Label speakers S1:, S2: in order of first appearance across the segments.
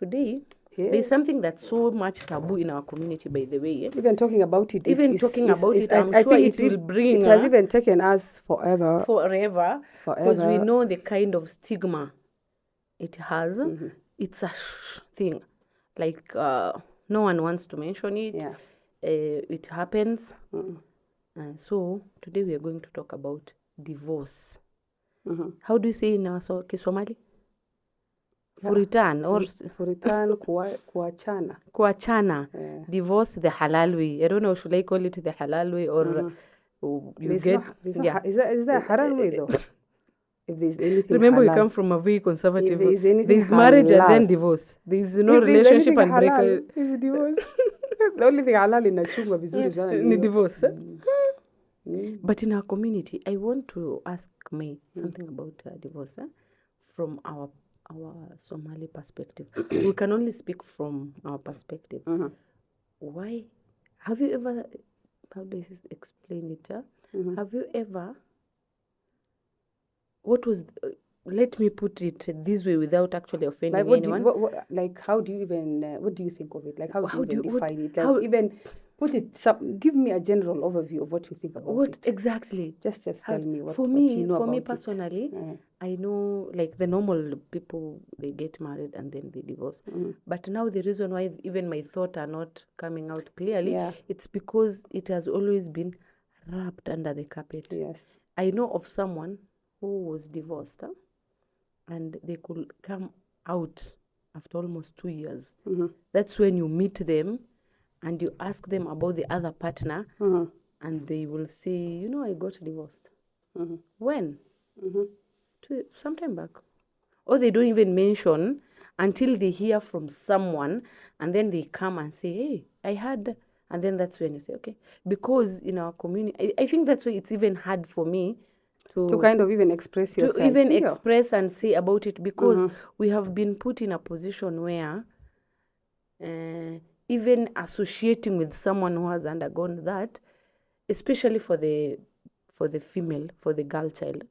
S1: today, there's something that's so much taboo in our community, by the way.
S2: Even talking about it,
S1: I'm sure it will bring.
S2: It has even taken us forever.
S1: Because we know the kind of stigma it has. It's a thing. Like, no one wants to mention it.
S2: Yeah.
S1: It happens. So today we are going to talk about divorce. How do you say in our Kisomali? Furitan or
S2: Furitan kuachana.
S1: Kuachana. Divorce the halal way. I don't know, should I call it the halal way or is
S2: that haram way though? If there's anything
S1: remember,
S2: halal.
S1: You come from a very conservative.
S2: There's
S1: marriage
S2: halal.
S1: And then divorce. There's no relationship and breakup.
S2: Is divorce. The only thing halal in a chumba vizuri sana
S1: ni divorce. But in our community, I want to ask something about divorce from our Somali perspective. We can only speak from our perspective. Why? Have you ever? How do I explain it? Have you ever? What was? Let me put it this way without actually offending anyone.
S2: How do you even? What do you think of it? Like how do you define it? Like even put it. Give me a general overview of what you think about it.
S1: Exactly?
S2: Just tell me what.
S1: For me personally, I know like the normal people, they get married and then they divorce. But now the reason why even my thoughts are not coming out clearly, it's because it has always been wrapped under the carpet.
S2: Yes.
S1: I know of someone who was divorced and they could come out after almost 2 years. That's when you meet them and you ask them about the other partner and they will say, I got divorced. When? Some time back. Or they don't even mention until they hear from someone and then they come and say, hey, I had, and then that's when you say, okay. Because in our community, I think that's why it's even hard for me to
S2: kind of even express yourself.
S1: To even express and say about it because we have been put in a position where even associating with someone who has undergone that, especially for the female, for the girl child,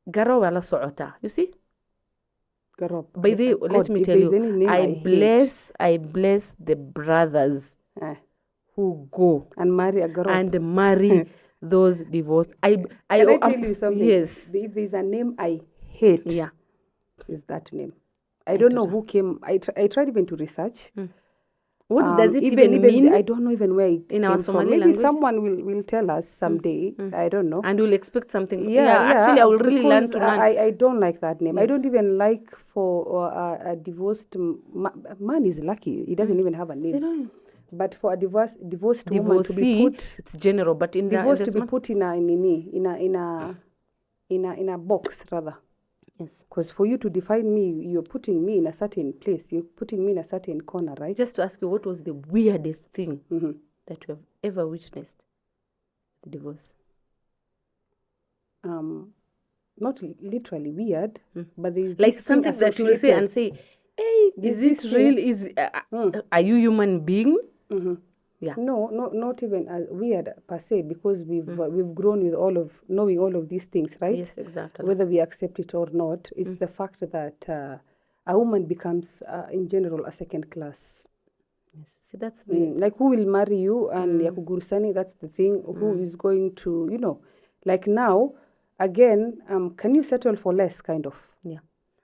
S1: Garo wala so'ota. You see?
S2: Garo.
S1: By the way, let me tell you, I bless the brothers who go
S2: and marry a
S1: Garo. Those divorced.
S2: Can I tell you something?
S1: Yes.
S2: If there's a name I hate, is that name. I don't know who came. I tried even to research.
S1: What does it even mean?
S2: I don't know even where it
S1: in
S2: came
S1: our Somali
S2: from. Maybe
S1: language?
S2: Someone will tell us someday. I don't know.
S1: And we'll expect something. Actually, I will really learn to learn.
S2: I don't like that name. Yes. I don't even like for a divorced man is lucky. He doesn't even have a name.
S1: They don't.
S2: But for a divorced woman to be put,
S1: it's general. But in
S2: divorce to be put in a box rather.
S1: Yes.
S2: Because for you to define me, you're putting me in a certain place. You're putting me in a certain corner, right?
S1: Just to ask you, what was the weirdest thing that you have ever witnessed? The divorce.
S2: Not literally weird, but there's
S1: like something that you will say and say, "Hey, is this real? Are you human being?" Yeah.
S2: No, not even weird per se, because we've grown with knowing all of these things, right?
S1: Yes, exactly.
S2: Whether we accept it or not, it's the fact that a woman becomes, in general, a second class.
S1: Yes. See, that's
S2: like who will marry you and yakugurusani, that's the thing. Who is going to, like now, again, can you settle for less, kind of?
S1: Yeah.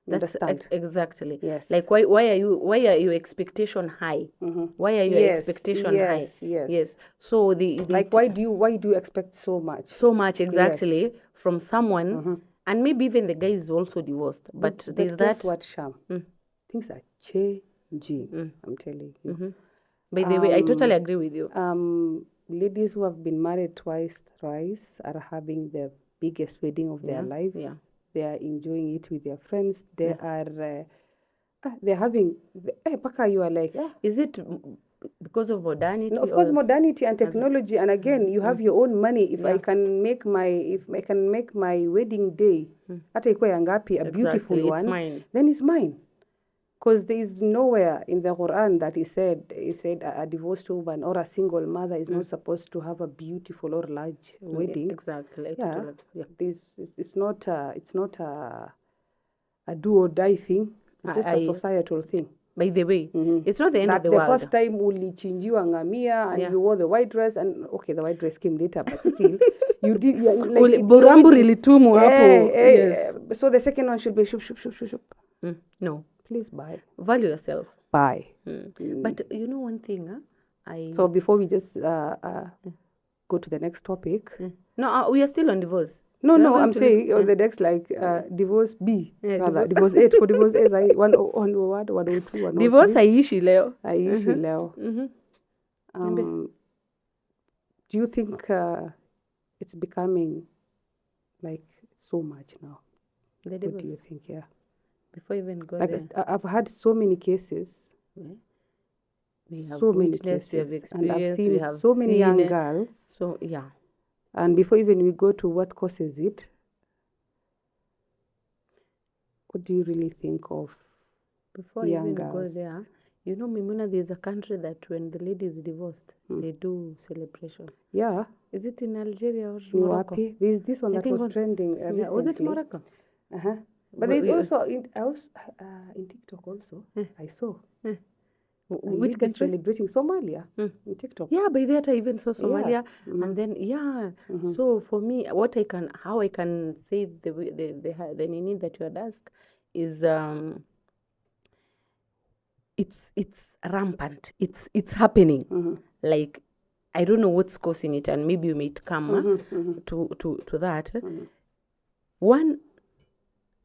S1: That's exactly.
S2: Yes.
S1: Like why are your expectation high? Why are your expectation high? Yes. So
S2: like why do you expect so much?
S1: So much exactly from someone, and maybe even the guy is also divorced. But there's that.
S2: That's what Sham. Things are changing. I'm telling you.
S1: By the way, I totally agree with you.
S2: Ladies who have been married twice, thrice are having the biggest wedding of their lives.
S1: Yeah.
S2: They are enjoying it with their friends. They are, they're having, Paka, you are like,
S1: Is it because of modernity?
S2: No, of course, modernity and technology. And again, you have your own money. If I can make my wedding day, a beautiful one, then it's mine. Because there is nowhere in the Quran that it said a divorced woman or a single mother is not supposed to have a beautiful or large wedding.
S1: Exactly.
S2: It's not a do or die thing. It's just a societal thing.
S1: By the way, it's not the end of the world.
S2: The first time ulichinjiwa ngamia and you wore the white dress, and okay, the white dress came later, but still, you did.
S1: Burambu ilitumwa hapo. Yes.
S2: So the second one should be shup.
S1: No.
S2: Please buy.
S1: Value yourself.
S2: Buy.
S1: But you know one thing,
S2: So before we just go to the next topic.
S1: No, we are still on divorce.
S2: No, I'm saying on the next, like divorce B, rather divorce A. To divorce A is 102.
S1: Divorce haiishi leo.
S2: Haiishi leo. Do you think it's becoming like so much now?
S1: The divorce.
S2: What do you think? Yeah.
S1: Before even go
S2: like
S1: there.
S2: I've had so many cases.
S1: We have
S2: so many cases,
S1: we have experienced,
S2: and I've seen so many young girls.
S1: So yeah.
S2: And before even we go to what causes it, what do you really think of
S1: before
S2: young
S1: even
S2: girls?
S1: Go there? You know, Mimuna, there's a country that when the lady is divorced, they do celebration.
S2: Yeah.
S1: Is it in Algeria or Morocco?
S2: There's this one that was trending recently.
S1: Was it Morocco?
S2: But there's also in TikTok also. I saw.
S1: Which country?
S2: Celebrating Somalia in TikTok.
S1: Yeah, by that I even saw Somalia, and then So for me, how I can say the need that you had asked is it's rampant. It's happening. Like I don't know what's causing it, and maybe you might come to that. One,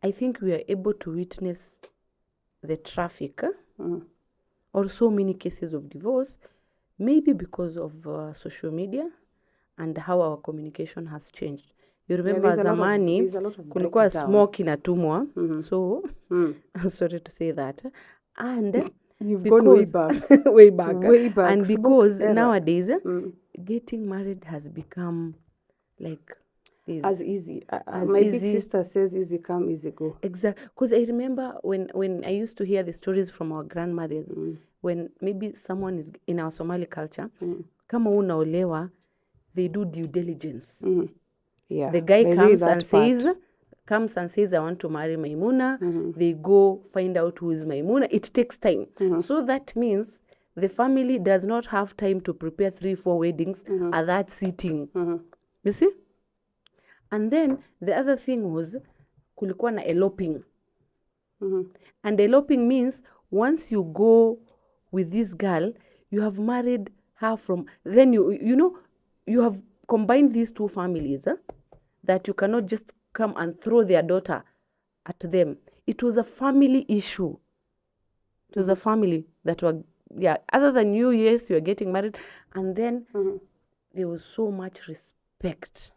S1: I think we are able to witness the traffic. Or so many cases of divorce, maybe because of social media and how our communication has changed. You remember zamani, kulikuwa smoke inatumwa, so, sorry to say that. And
S2: you've gone way back.
S1: way back.
S2: Way back.
S1: And because nowadays, getting married has become like...
S2: as easy. My big sister says easy come, easy go.
S1: Exactly. Because I remember when I used to hear the stories from our grandmothers, when maybe someone is in our Somali culture, kama unaolewa, they do due diligence.
S2: Yeah.
S1: The guy comes and says, I want to marry Maimuna. They go find out who is Maimuna. It takes time. So that means the family does not have time to prepare 3-4 weddings at that sitting. You see? And then the other thing was kulikuwa na eloping. And eloping means once you go with this girl, you have married her from, then you have combined these two families, that you cannot just come and throw their daughter at them. It was a family issue. It was a family that were, other than you, yes, you are getting married. And then there was so much respect.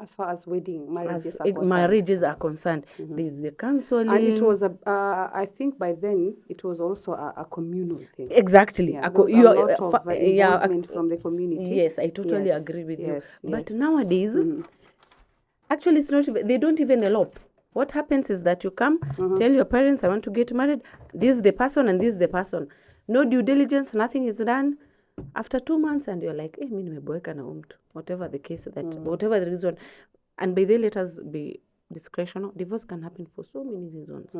S2: As far as
S1: marriages are concerned. There's the counseling.
S2: And it was, I think by then, it was also a communal thing.
S1: Exactly.
S2: Yeah, a lot of involvement from the community.
S1: Yes, I totally agree with you. But nowadays, actually, it's not. They don't even elope. What happens is that you come, tell your parents, I want to get married. This is the person and this is the person. No due diligence, nothing is done. After 2 months, and you're like, hey, mimi nimeboeka na mtu, whatever the case, whatever the reason. And by then, let us be discretional. Divorce can happen for so many reasons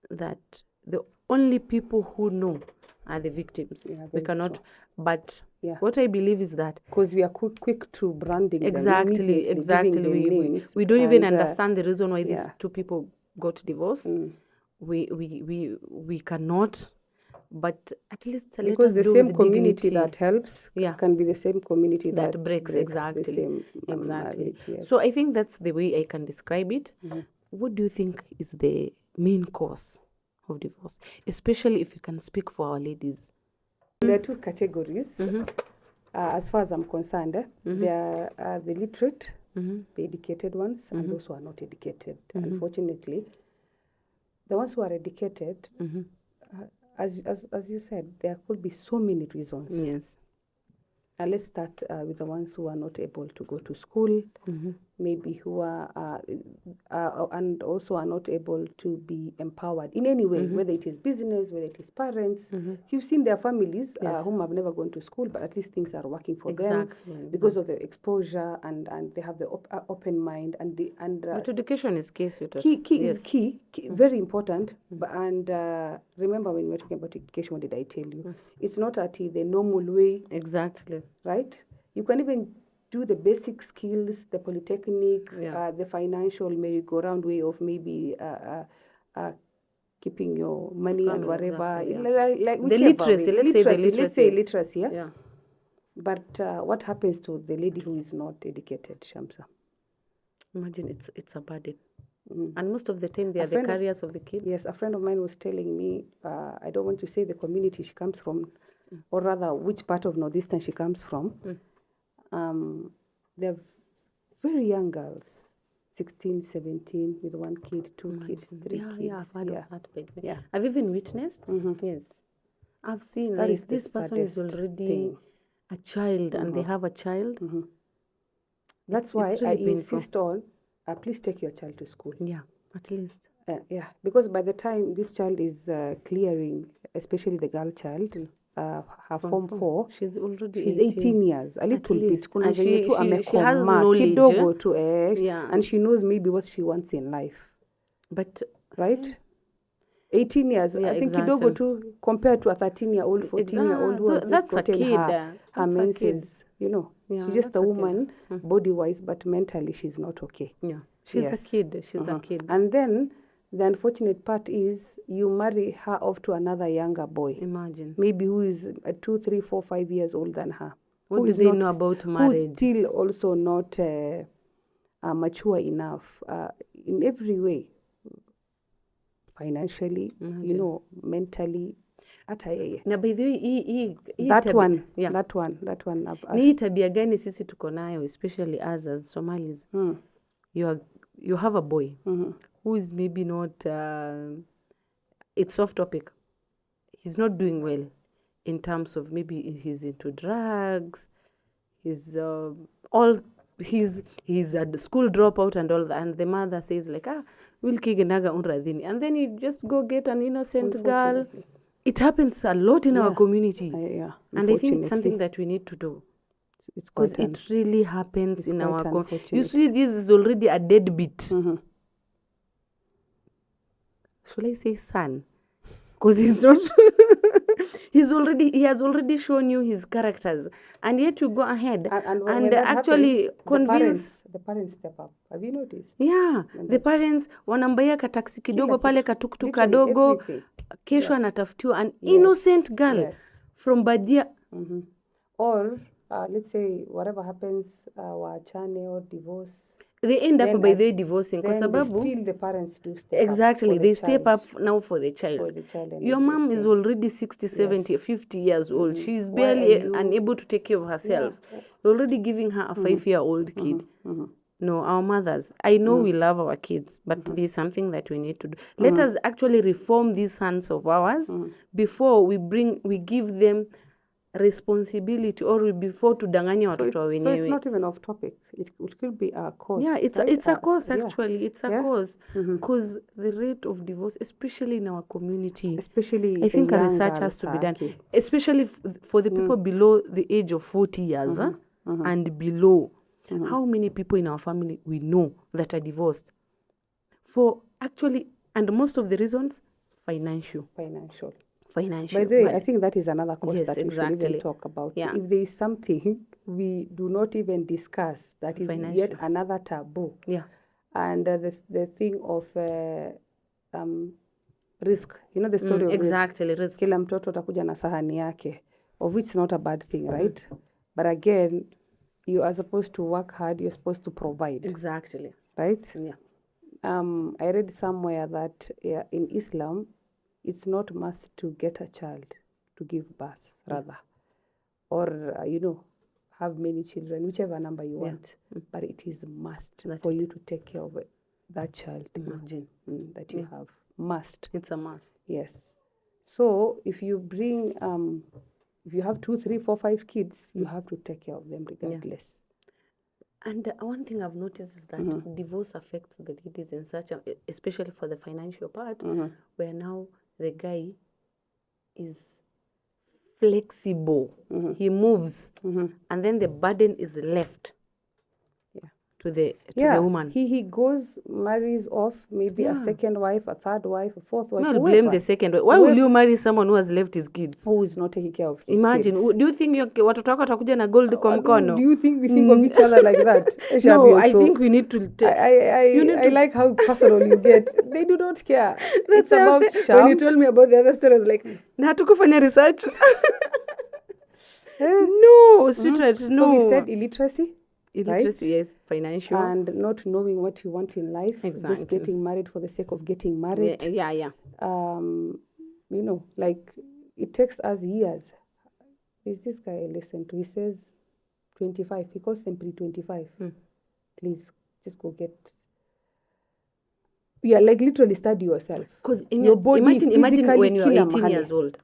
S1: that the only people who know are the victims. We cannot, but what I believe is that...
S2: Because we are quick to branding
S1: exactly,
S2: them.
S1: We don't even understand the reason why these two people got divorced. We cannot... But at least
S2: because the same community that helps can be the same community that breaks
S1: exactly.
S2: The same marriage, yes.
S1: So I think that's the way I can describe it. What do you think is the main cause of divorce, especially if you can speak for our ladies?
S2: There are two categories. As far as I'm concerned, there are the literate, the educated ones, and those who are not educated. Unfortunately, the ones who are educated. As you said, there could be so many reasons.
S1: Yes.
S2: Let's start with the ones who are not able to go to school, maybe who are and also are not able to be empowered in any way, whether it is business, whether it is parents. So you've seen their families whom have never gone to school, but at least things are working for them because of the exposure, and they have the open mind,
S1: but education is key.
S2: Key, very important. And remember, when we were talking about education, what did I tell you? It's not at the normal way.
S1: Exactly.
S2: Right? You can even do the basic skills, the polytechnic, the financial merry-go-round way of maybe keeping your money and whatever. Like
S1: the literacy,
S2: let's say literacy, yeah? But what happens to the lady who is not educated, Shamsa?
S1: Imagine it's a burden. And most of the time, they are the carriers of the kids.
S2: Yes, a friend of mine was telling me, I don't want to say the community she comes from, or rather which part of Northeastern she comes from. They're very young girls, 16, 17, with one kid, two kids, three kids.
S1: I've even witnessed. Yes. I've seen this person is already a child and they have a child.
S2: That's why I insist on, please take your child to school.
S1: Yeah, at least.
S2: Because by the time this child is clearing, especially the girl child, her form 4,
S1: she's
S2: 18 years, a little bit.
S1: And she has knowledge.
S2: And she knows maybe what she wants in life.
S1: But
S2: right? 18 years. I think kidogo too, compared to a 13-year-old, 14-year-old who has just gotten her menses. You know, she's just a woman, body-wise, but mentally she's not okay.
S1: Yeah, she's a kid. She's a kid.
S2: And then the unfortunate part is you marry her off to another younger boy.
S1: Imagine.
S2: Maybe who is 2, 3, 4, 5 years older than her.
S1: What do they know about marriage?
S2: Who's still also not mature enough in every way. Financially, you know, mentally.
S1: Na by the way,
S2: that one.
S1: Ni tabia gani sisi tuko nayo, especially us as Somalis? You have a boy who is maybe not, it's off topic. He's not doing well in terms of maybe he's into drugs, he's a school dropout and all that, and the mother says like, we'll kigenaga unradhini, and then you just go get an innocent girl. It happens a lot in our community, and I think it's something that we need to do. Because it really happens in our community. You see, this is already a deadbeat. Should I say son? Because he's not. He has already shown you his characters, and yet you go ahead and actually happens, convince
S2: the parents step up. Have you noticed?
S1: Yeah, the parents wanambaya kataksi kidogo pale katuktuk kadogo, kesho anatafutiwa an innocent girl from Badia.
S2: Or let's say whatever happens, wachane or divorce.
S1: They end up by the divorcing.
S2: Then still the parents do step
S1: exactly.
S2: up.
S1: They step up now for the child. Your mom is already 60, 70, 50 years old. She's barely unable to take care of herself. You're already giving her a 5-year-old kid. No, our mothers, I know we love our kids, but there's something that we need to do. Let us actually reform these sons of ours before we give them responsibility, or before tudanganya watoto wenyewe.
S2: So it's not even off topic. It could be a cause.
S1: Yeah, it's a cause actually. It's a cause because the rate of divorce, especially in our community,
S2: especially
S1: I think a research has to be done, especially for the people below the age of 40 years and below. How many people in our family we know that are divorced? For actually, and most of the reasons, financial.
S2: By the way, I think that is another cause that we should even talk about.
S1: Yeah.
S2: If there is something we do not even discuss, that is yet another taboo.
S1: Yeah.
S2: And the thing of risk. You know the story of
S1: risk.
S2: Kila mtoto atakuja na sahani yake, of which is not a bad thing, right? But again, you are supposed to work hard, you're supposed to provide.
S1: Exactly.
S2: Right?
S1: Yeah.
S2: I read somewhere that in Islam, it's not must to get a child to give birth, rather. Or, have many children, whichever number you want. But it is must for you to take care of that child.
S1: Imagine.
S2: That you have. Must.
S1: It's a must.
S2: Yes. So, if you bring, if you have 2, 3, 4, 5 kids, you have to take care of them regardless.
S1: And one thing I've noticed is that divorce affects the ladies in such a, especially for the financial part, where now the guy is flexible. He moves, and then the burden is left to the woman.
S2: He goes, marries off maybe a second wife, a third wife, a fourth wife.
S1: I'll blame the second wife. Why will you marry someone who has left his kids?
S2: Who is not taking care of his
S1: Imagine,
S2: kids?
S1: do you think watoto wako watakuja na gold kwa mkono?
S2: Do you think we think of each other like that?
S1: No, I think we need to...
S2: I like how personal you get. They do not care.
S1: That's about
S2: sham.
S1: When you told me about the other story, I was like, na hatukufanya research. No, sweetheart, no.
S2: So we said illiteracy.
S1: Illiteracy, yes, financial.
S2: And not knowing what you want in life.
S1: Exactly.
S2: Just getting married for the sake of getting married.
S1: Yeah.
S2: You know, like, it takes us years. Is this guy I listen to? He says 25. He calls them pre-25. Please, just go get... Yeah, like literally study yourself.
S1: Because your body, imagine when you are 18 years old.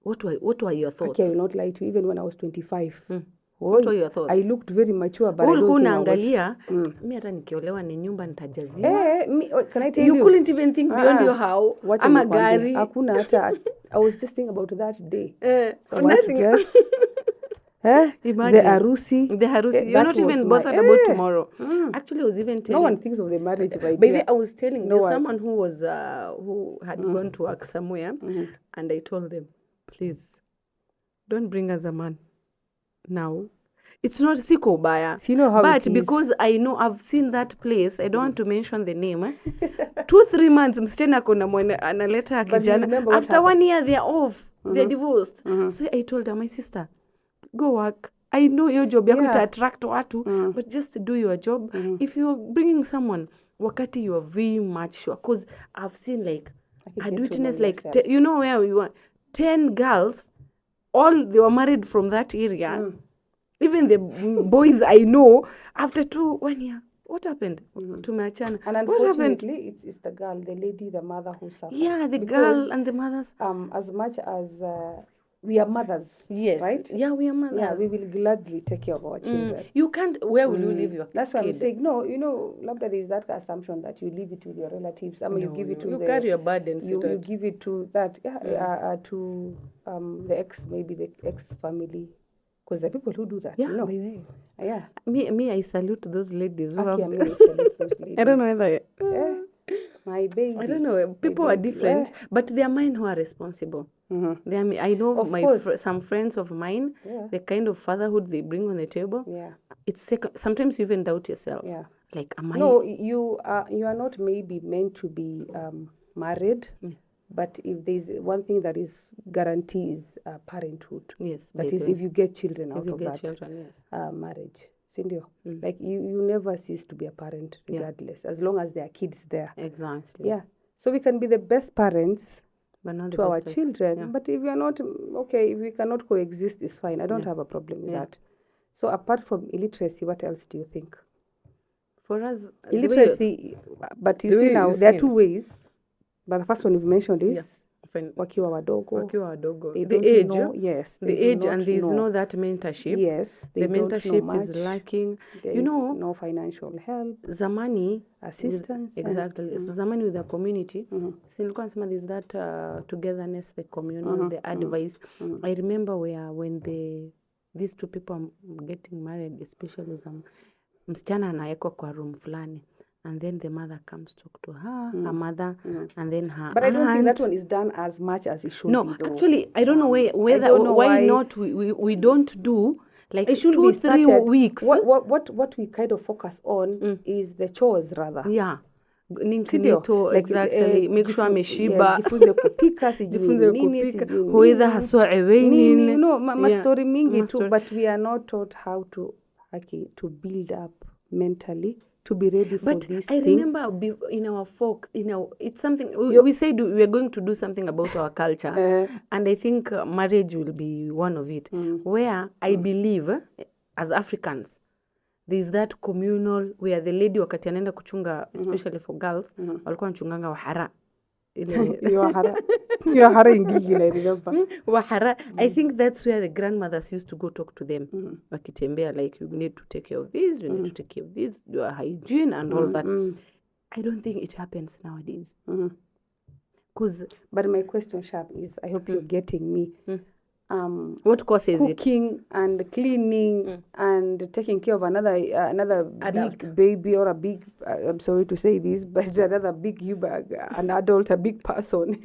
S1: What were your thoughts?
S2: Okay, I will not lie to you. Even when I was 25.
S1: What were your thoughts?
S2: I looked very mature, but I don't think
S1: unaangalia, mi hata nikiolewa ni nyumba nitajazia.
S2: Can I tell you?
S1: You couldn't even think beyond your how. Ama gari.
S2: Hakuna hata. I was just thinking about that day.
S1: Nothing.
S2: Yes. Imagine. The harusi.
S1: You're not even bothered about tomorrow. Actually, I was even telling...
S2: No one thinks of the marriage by
S1: Baby, I was telling someone who was who had gone to work somewhere, and I told them, please, don't bring us a man. Now, it's not siko baya.
S2: So you know how
S1: but because I know I've seen that place, I don't want to mention the name. 2-3 months, msichana kuna analeta kijana. After 1 year, they're off. They're divorced. So I told her, my sister, go work. I know your job. You're going to attract watu, but just do your job. If you're bringing someone, wakati you are very much sure. Because I've seen like, I'd witnessed like, you know where we were, 10 girls, all they were married from that area. Even the boys I know, after 1 year, what happened to my channel?
S2: And unfortunately, it's the girl, the lady, the mother who suffers.
S1: Yeah, the girl and the mothers.
S2: As much as we are mothers,
S1: yes,
S2: right?
S1: Yeah, we are mothers.
S2: Yeah, we will gladly take care of our children.
S1: You can't. Where will you leave your kid?
S2: That's why I'm saying no. You know, there is that assumption that you leave it with your relatives. I mean, you give it to
S1: you carry your burdens.
S2: You give it to that. To the ex, maybe the ex family, because there are people who do that.
S1: Yeah,
S2: you know?
S1: Yeah. Me, I salute those ladies.
S2: I salute those ladies.
S1: I don't know whether.
S2: My baby.
S1: I don't know. People are different, but they are mine who are responsible. They are, I know some friends of mine, the kind of fatherhood they bring on the table.
S2: Yeah.
S1: It's sometimes you even doubt yourself. Yeah. Like, am I?
S2: No, you are not maybe meant to be married. But if there's one thing that is guarantees parenthood.
S1: Yes.
S2: That is, if you get children out of that
S1: yes.
S2: Marriage. Sindio. Like you never cease to be a parent regardless, as long as there are kids there.
S1: Exactly.
S2: Yeah. So we can be the best parents
S1: but not
S2: to our children. Yeah. But if we are not, if we cannot coexist, it's fine. I don't have a problem with that. So apart from illiteracy, what else do you think?
S1: For us,
S2: illiteracy, but you see now, there are 2 ways. But the first one you've mentioned is wakiwa wadogo.
S1: The age.
S2: Know, yes.
S1: The age, and there is no that mentorship.
S2: Yes.
S1: The mentorship is lacking.
S2: There is no financial help.
S1: Zamani.
S2: Assistance.
S1: Exactly. Zamani with the community. There's that togetherness, the communal, the advice. I remember when these 2 people are getting married, especially msichana anaekwa kwa room fulani. And then the mother comes to talk to her, her mother, and then her
S2: But I don't think that one is done as much as it should be.
S1: No, actually, I don't know why not we don't do like
S2: it should
S1: 2-3 weeks.
S2: What we kind of focus on is the chores rather.
S1: Yeah. Exactly. Make sure ameshiba.
S2: Jifunze kupika, jifunze kupika.
S1: Huweza haswa eweni.
S2: You know, mastori mingi too, but we are not taught how to build up mentally. To be ready for this
S1: thing. I remember in our folk, it's something, we said we are going to do something about our culture. And I think marriage will be one of it. Where I believe, as Africans, there's that communal, where the lady wakati anaenda kuchunga, especially for girls, walikuwa wanachunganga wahara.
S2: Wahara ingigi, I remember.
S1: Wahara. I think that's where the grandmothers used to go talk to them. Wakitembea, like, you need to take care of this, you need to take care of this, your hygiene and all that. I don't think it happens nowadays.
S2: But my question, Sharp, is, I hope you're getting me.
S1: What causes
S2: cooking and cleaning and taking care of another adult. Big baby or a big, I'm sorry to say this, but another big an adult, a big person,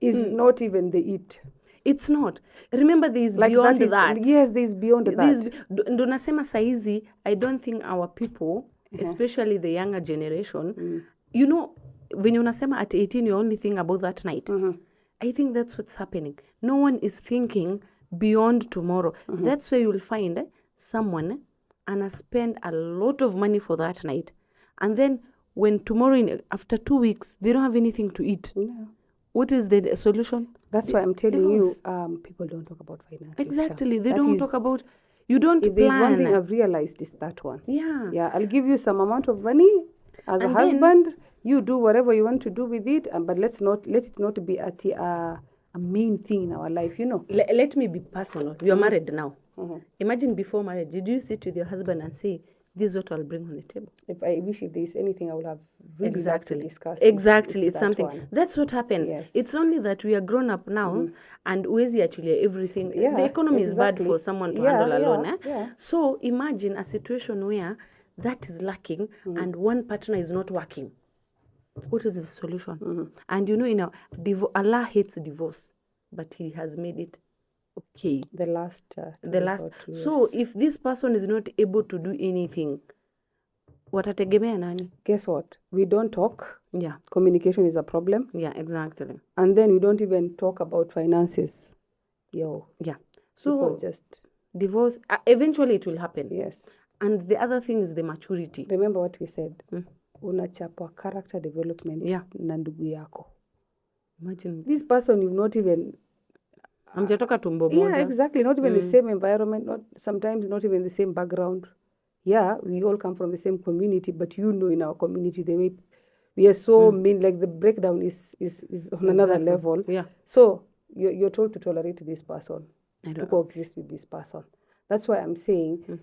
S2: is not even the it.
S1: It's not. Remember, there is like beyond that.
S2: Yes, there is beyond that.
S1: Ndo nasema saizi, I don't think our people, especially the younger generation, you know, when you unasema at 18, you only think about that night. I think that's what's happening. No one is thinking beyond tomorrow. That's where you'll find someone and spend a lot of money for that night. And then when tomorrow, after 2 weeks, they don't have anything to eat. No. What is the solution?
S2: That's why I'm telling you, people don't talk about finances.
S1: Exactly. They don't talk about, you don't
S2: if
S1: plan.
S2: If there's one thing I've realized, is that one.
S1: Yeah.
S2: Yeah, I'll give you some amount of money as a husband. You do whatever you want to do with it, but let it not be a main thing in our life, you know.
S1: Let me be personal. You are married now. Imagine before marriage, did you sit with your husband and say, this is what I'll bring on the table? If there is anything I would have really liked to discuss.
S2: Exactly.
S1: It's something. One. That's what happens. Yes. It's only that we are grown up now and we actually everything. Yeah, the economy is bad for someone to handle alone. So imagine a situation where that is lacking and one partner is not working. What is the solution? And you know, Allah hates divorce, but He has made it okay.
S2: The last.
S1: So if this person is not able to do anything, watategemea nani?
S2: Guess what? We don't talk.
S1: Yeah.
S2: Communication is a problem.
S1: Yeah, exactly.
S2: And then we don't even talk about finances. Yeah.
S1: So
S2: people just
S1: divorce. Eventually, it will happen.
S2: Yes.
S1: And the other thing is the maturity.
S2: Remember what we said. Unachapwa character development na ndugu yako.
S1: Imagine
S2: this person you've not even
S1: amjatoka tumbo moja.
S2: Yeah, exactly. Not even the same environment, sometimes not even the same background. Yeah, we all come from the same community, but you know, in our community the way we are so mean, like the breakdown is on another level.
S1: Yeah.
S2: So you're told to tolerate this person, to coexist with this person. That's why I'm saying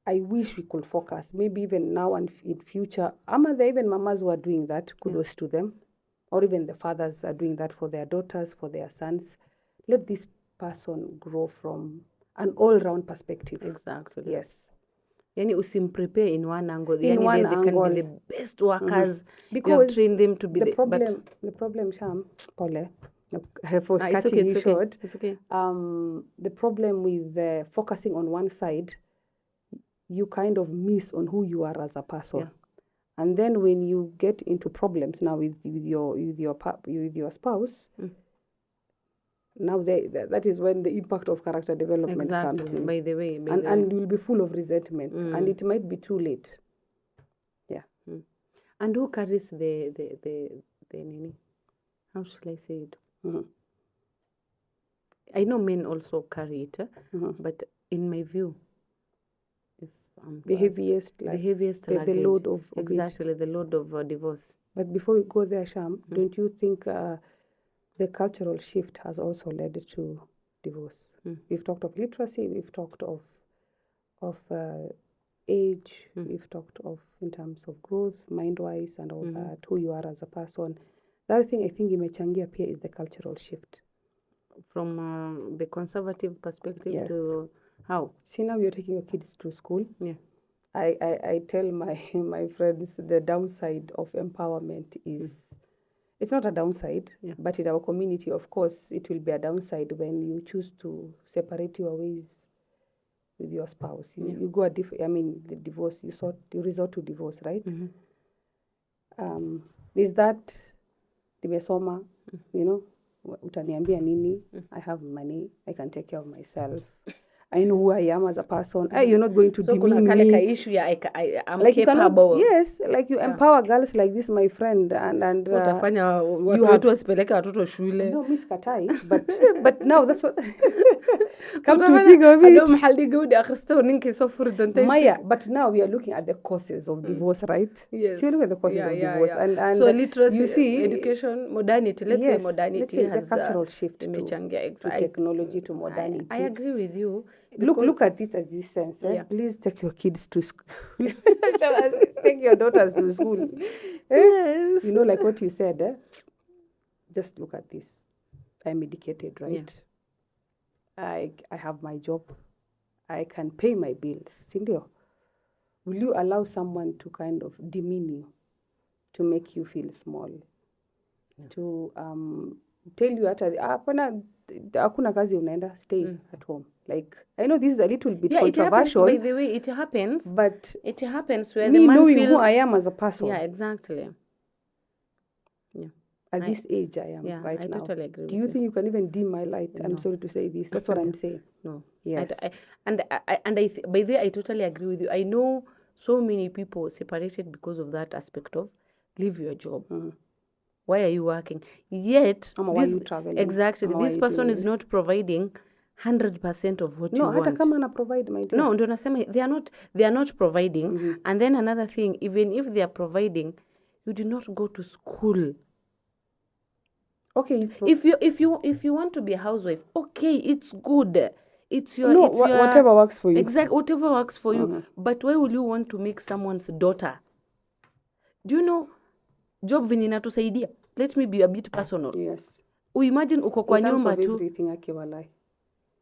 S2: I wish we could focus, maybe even now and in future. There even mamas who are doing that, kudos to them. Or even the fathers are doing that for their daughters, for their sons. Let this person grow from an all-round perspective.
S1: Exactly.
S2: Yes.
S1: Yani usimprepare in one angle.
S2: They can
S1: be the best workers. Because you have trained them to be
S2: the problem, Sham, Pole, for cutting you short.
S1: It's okay.
S2: The problem with focusing on one side, you kind of miss on who you are as a person. Yeah. And then when you get into problems now with your spouse, now that is when the impact of character development comes in.
S1: By the way.
S2: And you'll be full of resentment. And it might be too late. Yeah.
S1: And who carries the nini? How should I say it? I know men also carry it, but in my view,
S2: the heaviest
S1: the
S2: load of
S1: exactly it. The load of divorce.
S2: But before we go there, Sham, don't you think the cultural shift has also led to divorce? We've talked of literacy, we've talked of age, we've talked of in terms of growth, mind-wise and all that, who you are as a person. The other thing I think imechangia pia is the cultural shift.
S1: From the conservative perspective to how?
S2: See, now you're taking your kids to school.
S1: Yeah.
S2: I tell my friends the downside of empowerment is, it's not a downside, but in our community, of course, it will be a downside when you choose to separate your ways with your spouse. You go the divorce, you resort to divorce, right? Is that nimesoma, utaniambia nini? I have money, I can take care of myself. I know who I am as a person. You're not going to demean me.
S1: Issue, I'm like capable.
S2: Yes, like you empower girls like this, my friend, and
S1: you have to speleka watoto shule.
S2: No, Miss Katai, but now that's what Come to think of it. Maya, but now we are looking at the causes of divorce, right?
S1: Yes.
S2: So you look at the causes of divorce. And
S1: so literacy,
S2: you see,
S1: education, modernity. Let's say modernity
S2: let's say
S1: has
S2: the cultural shift to technology, to modernity.
S1: I agree with you.
S2: Look at it as this sense. Please take your kids to school. Take your daughters to school.
S1: Yes.
S2: You know, like what you said. Just look at this. I'm educated, right? Yeah. I have my job. I can pay my bills. Cindy, will you allow someone to kind of demean you, to make you feel small, to tell you hakuna kazi unaenda, stay at home? Like, I know this is a little bit controversial.
S1: By the way, it happens.
S2: But
S1: it happens where
S2: me
S1: the man
S2: knowing
S1: feels...
S2: who I am as a person.
S1: Yeah, exactly. Yeah.
S2: At this age I am right now. I totally agree. Do you think you can even dim my light? No. I'm sorry to say this. That's what I'm saying.
S1: No.
S2: Yes.
S1: By the way, I totally agree with you. I know so many people separated because of that aspect of leave your job. Why are you working? Yet,
S2: why are you traveling?
S1: Exactly. This person is not providing 100% of what you want.
S2: No, hata kama ana provide, my dear.
S1: No, ndo nasema they are not providing. And then another thing, even if they are providing, you did not go to school.
S2: Okay,
S1: if you want to be a housewife, okay, it's good. It's your
S2: whatever works for you.
S1: Exactly, whatever works for you. But why will you want to make someone's daughter? Do you know job venye inatusaidia? Let me be a bit personal.
S2: Yes.
S1: Imagine uko kwa nyumba tu.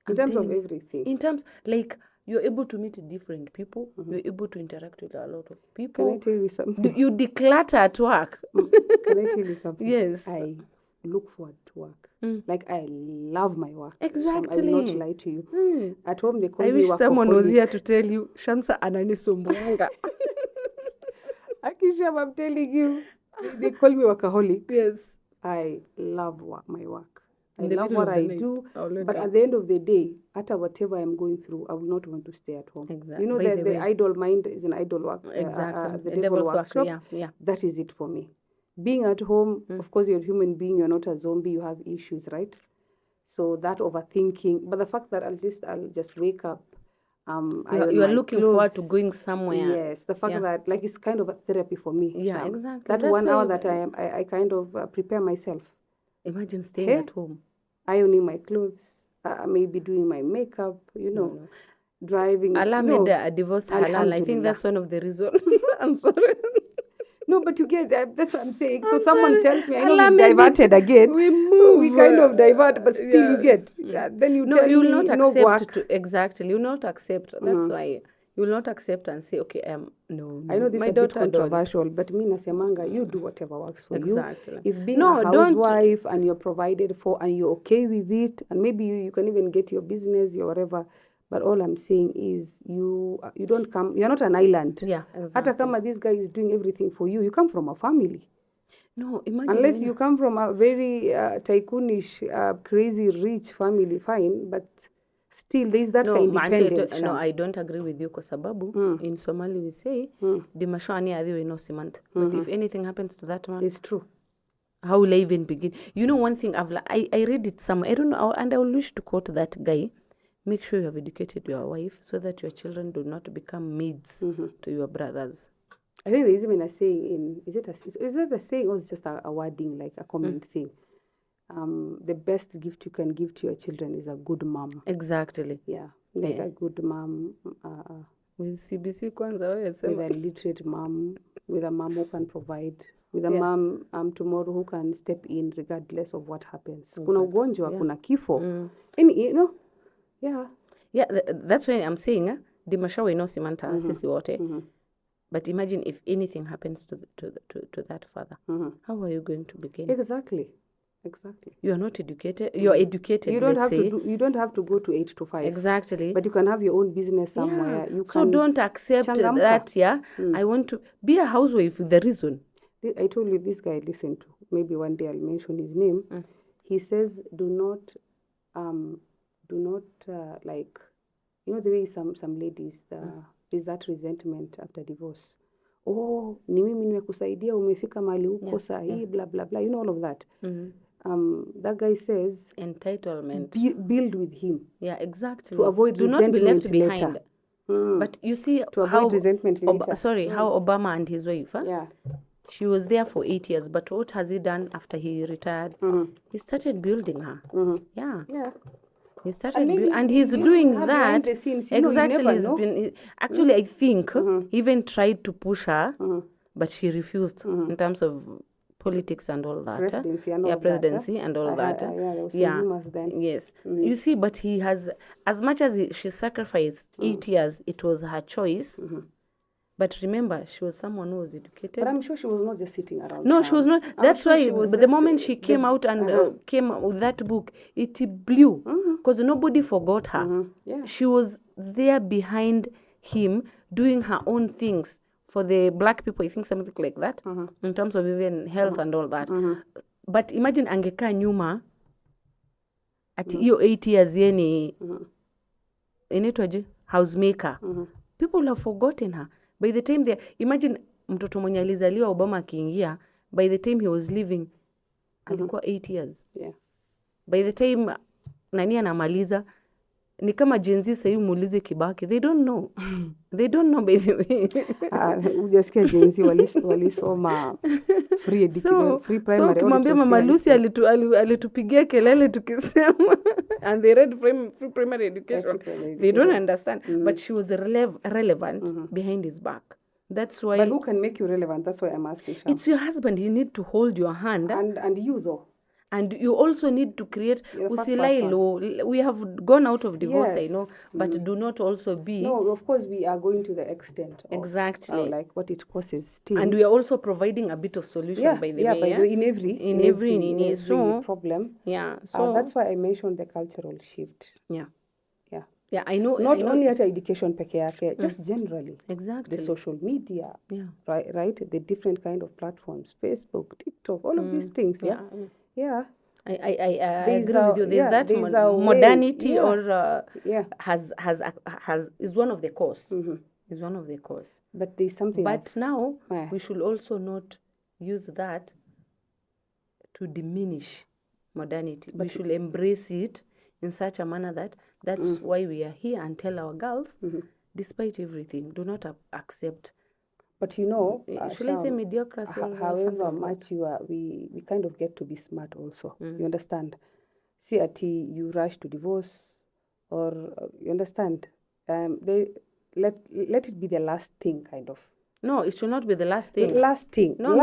S2: In terms of everything.
S1: In terms, like, you're able to meet different people. You're able to interact with a lot of people.
S2: Can I tell you something?
S1: You declutter at work.
S2: Can I tell you something?
S1: Yes.
S2: I look forward to work. Like, I love my work.
S1: Exactly.
S2: I will not lie to you. At home, they call me workaholic.
S1: I wish someone was here to tell you, Shamsa ananisumbuanga.
S2: Akisham, I'm telling you, they call me workaholic.
S1: Yes.
S2: I love my work. I love what I do. But at the end of the day, after whatever I'm going through, I will not want to stay at home.
S1: Exactly.
S2: You know, the idle mind is an idle work.
S1: Exactly.
S2: The devil workshop.
S1: Yeah.
S2: That is it for me. Being at home, of course, you're a human being. You're not a zombie. You have issues, right? So that overthinking. But the fact that at least I'll just wake up.
S1: You are looking forward to going somewhere.
S2: Yes, the fact that, like, it's kind of a therapy for me.
S1: Yeah, exactly.
S2: That 1 hour that I kind of prepare myself.
S1: Imagine staying at home.
S2: Ironing my clothes, maybe doing my makeup, driving.
S1: Allah made a divorce halal. I think that's one of the reasons. I'm sorry.
S2: No, but you get that's what I'm saying. So someone tells me, I know we diverted again. We kind of divert, but still you get. Then you tell me,
S1: you will not accept
S2: work.
S1: Exactly. You will not accept. That's why you will not accept and say, okay, no.
S2: I know this is a bit controversial, but me nasemanga, you do whatever works for you. If being a housewife and you're provided for and you're okay with it, and maybe you can even get your business, your whatever. But all I'm saying is you don't come, you're not an island.
S1: Yeah, exactly.
S2: Hata kama this guy is doing everything for you, you come from a family.
S1: No, imagine.
S2: Unless you come from a very tycoonish, crazy rich family, fine, but still there is that kind of independence.
S1: No, I don't agree with you kwa sababu in Somali we say dimashani adhiwe no cement. But if anything happens to that man,
S2: it's true.
S1: How will I even begin? You know, one thing I read it somewhere, I don't know, and I will wish to quote that guy. Make sure you have educated your wife so that your children do not become maids to your brothers.
S2: I think there is even a saying is it a saying or is just a wording, like a common thing? The best gift you can give to your children is a good mom.
S1: Exactly.
S2: Yeah, like a good mom.
S1: With CBC kwanza,
S2: with a literate mom, with a mom who can provide, with a mom tomorrow who can step in regardless of what happens. Exactly. Kuna ugonjwa, kuna kifo.
S1: Yeah, that's why I'm saying dimashawe no simanta sisi wote. But imagine if anything happens to that father. How are you going to begin?
S2: Exactly. You
S1: are not educated. You're educated.
S2: You don't have to go to 8 to 5.
S1: Exactly.
S2: But you can have your own business somewhere.
S1: Yeah. So don't accept that. Yeah, I want to be a housewife with the reason.
S2: I told you this guy. Listen to. Maybe one day I'll mention his name. He says, do not like, you know the way some ladies there's that resentment after divorce. Oh, ni mimi nimekusaidia umefika mahali uko sahi, blah blah blah, you know, all of that. that guy says
S1: entitlement.
S2: Build with him.
S1: Yeah, exactly.
S2: To avoid
S1: do
S2: resentment
S1: not be left
S2: later.
S1: behind. But you see
S2: to avoid resentment later.
S1: How Obama and his wife,
S2: yeah,
S1: she was there for 8 years, but what has he done after he retired? He started building her. Yeah. He started and he's doing that.
S2: The scenes,
S1: exactly. Actually, I think he even tried to push her, but she refused in terms of politics and all that.
S2: Presidency and all that.
S1: Presidency and all that.
S2: There was some rumors then.
S1: Yes. You see, but he has, as much as she sacrificed 8 years, it was her choice. But remember, she was someone who was educated.
S2: But I'm sure she was not just sitting around.
S1: No, she was not. That's why, but the moment she came out and came with that book, it blew. Because nobody forgot her.
S2: Yeah.
S1: She was there behind him, doing her own things for the black people, I think something like that, in terms of even health and all that. But imagine angeka nyuma, at hiyo 8 years yeni, inaitwaje, housemaker. People have forgotten her. By the time imagine mtoto mwenye alizaliwa Obama akiingia, by the time he was living, alikuwa 8 years.
S2: Yeah.
S1: By the time nani anamaliza, ni kama Gen Z sasa muulize Kibaki, they don't know. They don't know, by the way.
S2: Ujasikia Gen Z walisoma free education, free primary.
S1: So kumwambia Mama Lucy alitupigia kelele tukisema and they read free primary education. They don't understand. But she was relevant behind his back. That's why.
S2: But who can make you relevant? That's why I'm asking. Sham.
S1: It's your husband. You need to hold your hand.
S2: And you though.
S1: And you also need to create usilai low. We have gone out of divorce, I know, but do not also be.
S2: No, of course we are going to the extent of
S1: exactly
S2: like what it causes still.
S1: And we are also providing a bit of solution by the way.
S2: In every problem.
S1: Yeah. So
S2: that's why I mentioned the cultural shift.
S1: Yeah. Yeah, I know.
S2: Not only at education peke yake, just generally.
S1: Exactly.
S2: The social media.
S1: Yeah.
S2: Right. The different kind of platforms, Facebook, TikTok, all of these things. Yeah. Yeah.
S1: I agree with you. There's that modernity is one of the cause. Is one of the cause.
S2: But there's something.
S1: But now we should also not use that to diminish modernity. But we should embrace it in such a manner that's why we are here and tell our girls, despite everything, do not accept.
S2: But you know,
S1: should I say mediocracy?
S2: However much you are, we kind of get to be smart also. You understand? See, you rush to divorce, or you understand? They let it be the last thing, kind of.
S1: No, it should not be the last thing.
S2: The last thing.
S1: No,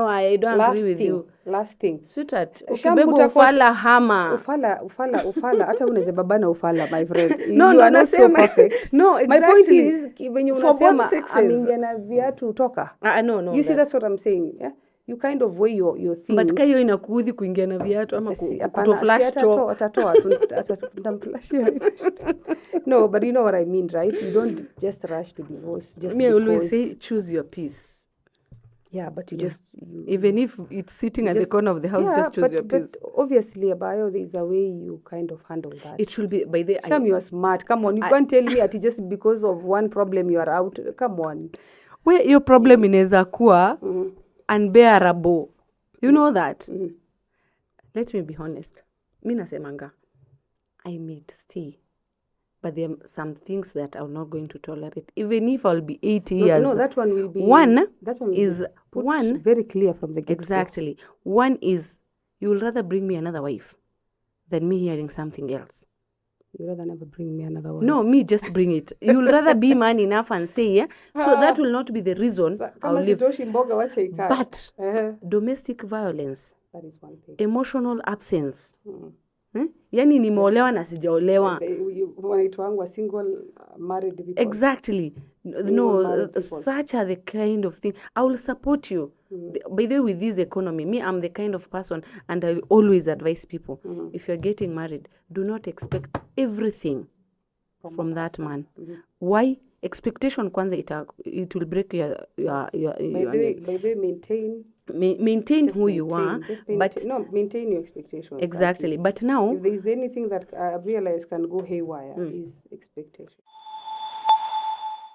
S1: I don't agree with you.
S2: Last thing.
S1: Sweetheart, ukibeba ufala hama.
S2: Ufala. Hata unaweza babana ufala, my friend.
S1: No,
S2: you are not so perfect.
S1: No, exactly.
S2: My point is, when you unasema,
S1: amingia
S2: na viatu toka.
S1: No.
S2: You see, that's what I'm saying. Yeah? You kind of weigh your things.
S1: But kayo inakuudhi kuingia na viatu ama kutoflash cho.
S2: Atatoa. No, but you know what I mean, right? You don't just rush to divorce just
S1: Me, I always say, choose your peace.
S2: Yeah, but
S1: even if it's sitting at the corner of the house, just choose your peace.
S2: But obviously, Abayo, there is a way you kind of handle that.
S1: It should be by the.
S2: Sham, you are smart. Come on, you can't tell me that just because of one problem you are out. Come on.
S1: Where your problem inaweza kuwa unbearable. You know that. Let me be honest. Mi nasemanga, I may stay. But there are some things that I'm not going to tolerate. Even if I'll be 80 years.
S2: No, that one will be...
S1: One
S2: is very clear from the get-go.
S1: Exactly. One is, you will rather bring me another wife than me hearing something else.
S2: You'd rather never bring me another wife?
S1: No, me just bring it. You'll rather be man enough and say, yeah? So that will not be the reason I'll live. But domestic violence.
S2: That is one thing.
S1: Emotional absence. Yani nimeolewa na sijaolewa.
S2: Wanaitwangwa single married people.
S1: Exactly. No, such are the kind of thing. I will support you. By the way, with this economy, me, I'm the kind of person, and I always advise people, if you're getting married, do not expect everything from that man. Why? Expectation kwanza it will break your
S2: by the way,
S1: maintain who you are, but
S2: maintain your expectations.
S1: Exactly. But now,
S2: if there is anything that I realize can go haywire, is expectation.